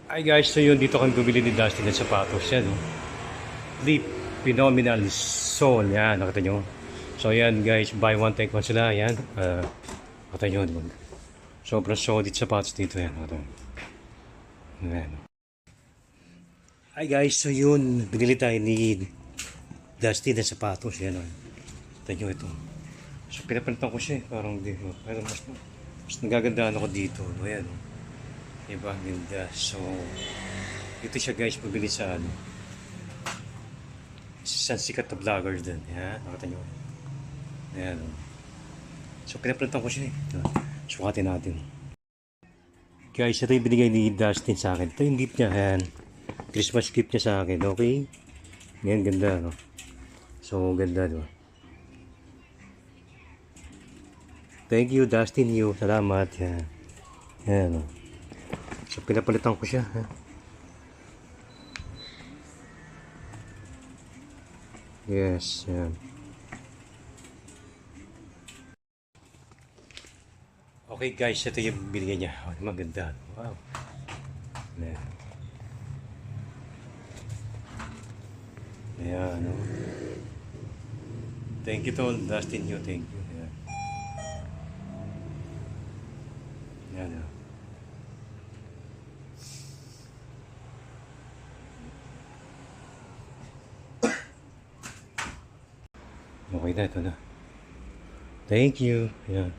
Hi guys, so yun, dito kami bumili ni Dustin ng sapatos yan, no? Leap Phenomenal Sole, yan, nakita nyo. So yan guys, buy one take one sila, yan. Nakita nyo, diba? Sobrang solid sapatos dito, yan, nakita nyo. Yan. Hi guys, so yun, binili tayo ni Dustin ng sapatos, yan, no? Nakita nyo ito. So pinapalitan ko siya, parang di, pero mas nagagandaan ako dito, no? Ayan, no? Diba, ang ganda. So, dito siya guys, pabili sa ano, isang sikat na vlogger din. Yan, nakita nyo. Ayan. So, pinapalitan ko siya eh. Sukatin natin. Guys, ito yung binigay ni Dustin sa akin. Ito yung gift niya. Ayan. Christmas gift niya sa akin. Okay? Yan, ganda. No? So, ganda. Diba? Thank you, Dustin. You. Salamat. Yan. Ayan. No? So, pinapalitan ko siya. Ha? Yes, yan. Okay guys, ito yung binigay niya. Oh, maganda. Wow. Ayan. Ayan, no? Thank you to Dustin you. Thank you. Ayan. Ayan, no? Okay na, ito na. Thank you. Ayan.